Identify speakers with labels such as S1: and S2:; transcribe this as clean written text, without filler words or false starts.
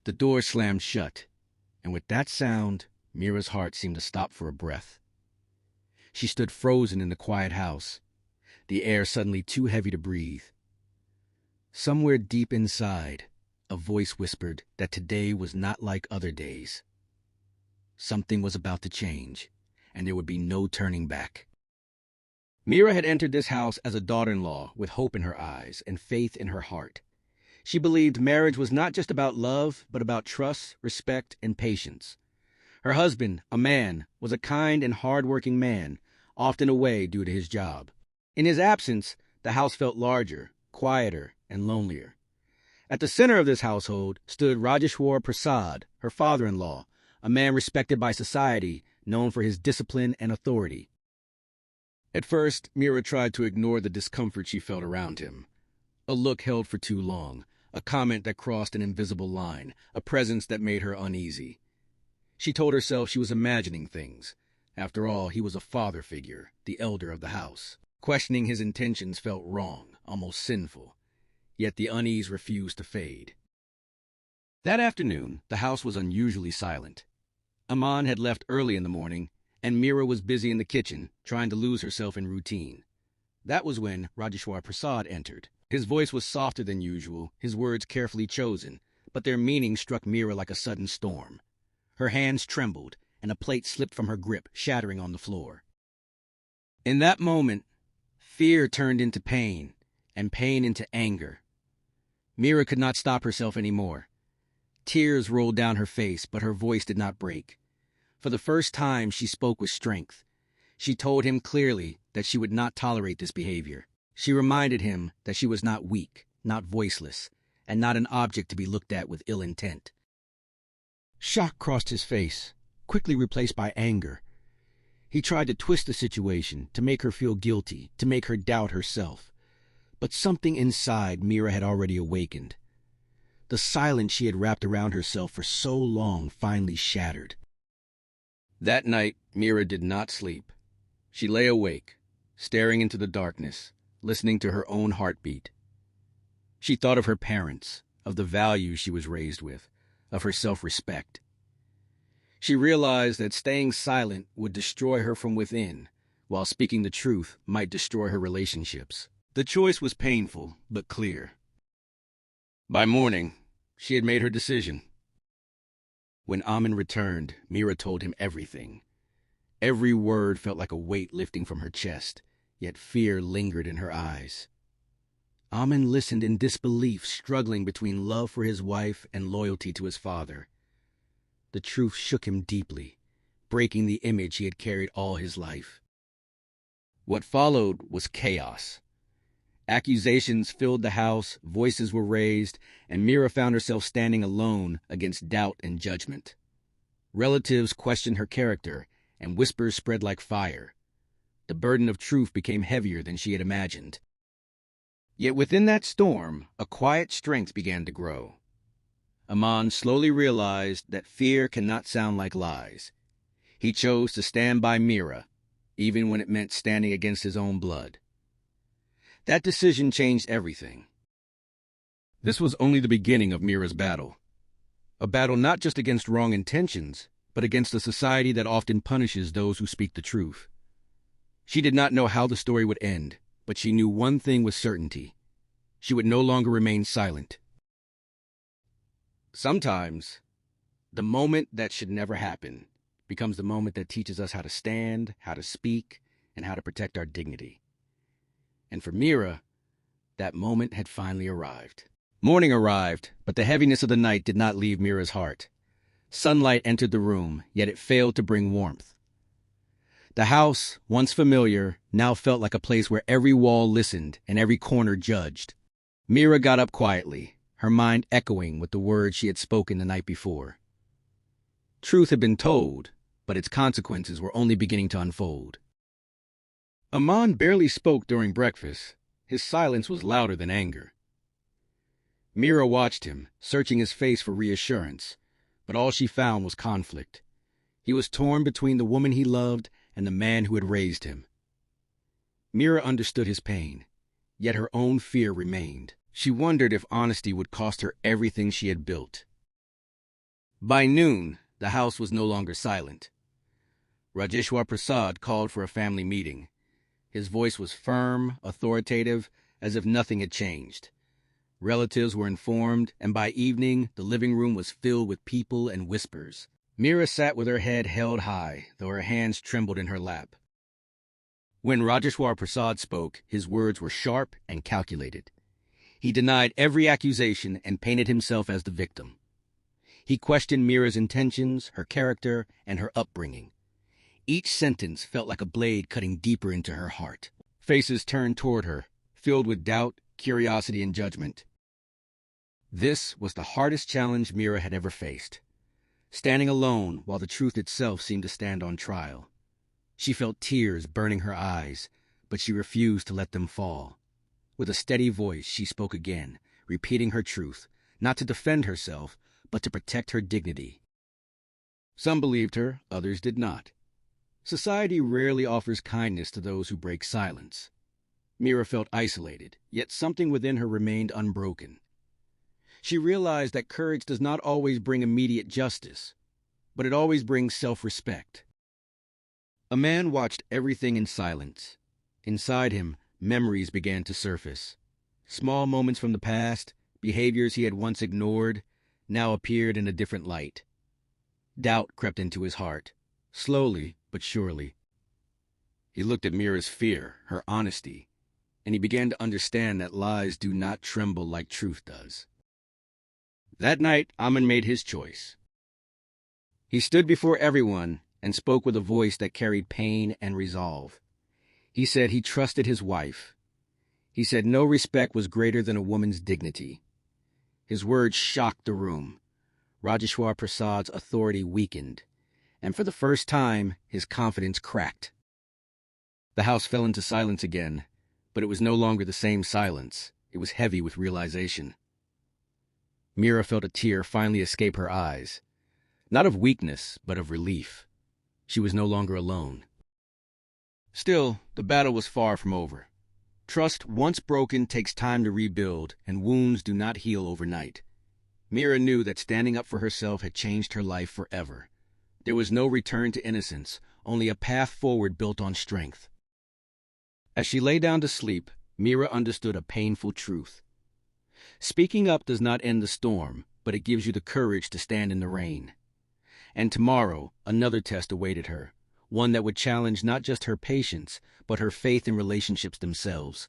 S1: The door slammed shut, and with that sound, Mira's heart seemed to stop for a breath. She stood frozen in the quiet house, the air suddenly too heavy to breathe. Somewhere deep inside, a voice whispered that today was not like other days. Something was about to change, and there would be no turning back. Mira had entered this house as a daughter-in-law with hope in her eyes and faith in her heart. She believed marriage was not just about love, but about trust, respect, and patience. Her husband, a man, was a kind and hard-working man, often away due to his job. In his absence, the house felt larger, quieter, and lonelier. At the center of this household stood Rajeshwar Prasad, her father-in-law, a man respected by society, known for his discipline and authority. At first, Mira tried to ignore the discomfort she felt around him. A look held for too long, a comment that crossed an invisible line, a presence that made her uneasy. She told herself she was imagining things. After all, he was a father figure, the elder of the house. Questioning his intentions felt wrong, almost sinful. Yet the unease refused to fade. That afternoon, the house was unusually silent. Aman had left early in the morning, and Mira was busy in the kitchen, trying to lose herself in routine. That was when Rajeshwar Prasad entered. His voice was softer than usual, his words carefully chosen, but their meaning struck Mira like a sudden storm. Her hands trembled, and a plate slipped from her grip, shattering on the floor. In that moment, fear turned into pain, and pain into anger. Mira could not stop herself anymore. Tears rolled down her face, but her voice did not break. For the first time, she spoke with strength. She told him clearly that she would not tolerate this behavior. She reminded him that she was not weak, not voiceless, and not an object to be looked at with ill intent. Shock crossed his face, quickly replaced by anger. He tried to twist the situation, to make her feel guilty, to make her doubt herself. But something inside Mira had already awakened. The silence she had wrapped around herself for so long finally shattered. That night, Mira did not sleep. She lay awake, staring into the darkness, listening to her own heartbeat. She thought of her parents, of the values she was raised with, of her self-respect. She realized that staying silent would destroy her from within, while speaking the truth might destroy her relationships. The choice was painful, but clear. By morning, she had made her decision. When Aman returned, Mira told him everything. Every word felt like a weight lifting from her chest, yet fear lingered in her eyes. Aman listened in disbelief, struggling between love for his wife and loyalty to his father. The truth shook him deeply, breaking the image he had carried all his life. What followed was chaos. Accusations filled the house, voices were raised, and Mira found herself standing alone against doubt and judgment. Relatives questioned her character, and whispers spread like fire. The burden of truth became heavier than she had imagined. Yet within that storm, a quiet strength began to grow. Aman slowly realized that fear cannot sound like lies. He chose to stand by Mira, even when it meant standing against his own blood. That decision changed everything. This was only the beginning of Mira's battle. A battle not just against wrong intentions, but against a society that often punishes those who speak the truth. She did not know how the story would end, but she knew one thing with certainty. She would no longer remain silent. Sometimes, the moment that should never happen becomes the moment that teaches us how to stand, how to speak, and how to protect our dignity. And for Mira, that moment had finally arrived. Morning arrived, but the heaviness of the night did not leave Mira's heart. Sunlight entered the room, yet it failed to bring warmth. The house, once familiar, now felt like a place where every wall listened and every corner judged. Mira got up quietly, her mind echoing with the words she had spoken the night before. Truth had been told, but its consequences were only beginning to unfold. Aman barely spoke during breakfast. His silence was louder than anger. Mira watched him, searching his face for reassurance, but all she found was conflict. He was torn between the woman he loved and the man who had raised him. Mira understood his pain, yet her own fear remained. She wondered if honesty would cost her everything she had built. By noon, the house was no longer silent. Rajeshwar Prasad called for a family meeting. His voice was firm, authoritative, as if nothing had changed. Relatives were informed, and by evening, the living room was filled with people and whispers. Meera sat with her head held high, though her hands trembled in her lap. When Rajeshwar Prasad spoke, his words were sharp and calculated. He denied every accusation and painted himself as the victim. He questioned Meera's intentions, her character, and her upbringing. Each sentence felt like a blade cutting deeper into her heart. Faces turned toward her, filled with doubt, curiosity, and judgment. This was the hardest challenge Meera had ever faced, standing alone while the truth itself seemed to stand on trial. She felt tears burning her eyes, but she refused to let them fall. With a steady voice, she spoke again, repeating her truth, not to defend herself, but to protect her dignity. Some believed her, others did not. Society rarely offers kindness to those who break silence. Meera felt isolated, yet something within her remained unbroken. She realized that courage does not always bring immediate justice, but it always brings self-respect. A man watched everything in silence. Inside him, memories began to surface. Small moments from the past, behaviors he had once ignored, now appeared in a different light. Doubt crept into his heart, slowly but surely. He looked at Meera's fear, her honesty, and he began to understand that lies do not tremble like truth does. That night, Aman made his choice. He stood before everyone and spoke with a voice that carried pain and resolve. He said he trusted his wife. He said no respect was greater than a woman's dignity. His words shocked the room. Rajeshwar Prasad's authority weakened, and for the first time, his confidence cracked. The house fell into silence again, but it was no longer the same silence. It was heavy with realization. Meera felt a tear finally escape her eyes, not of weakness, but of relief. She was no longer alone. Still, the battle was far from over. Trust once broken takes time to rebuild, and wounds do not heal overnight. Meera knew that standing up for herself had changed her life forever. There was no return to innocence, only a path forward built on strength. As she lay down to sleep, Meera understood a painful truth. Speaking up does not end the storm, but it gives you the courage to stand in the rain. And tomorrow, another test awaited her, one that would challenge not just her patience, but her faith in relationships themselves.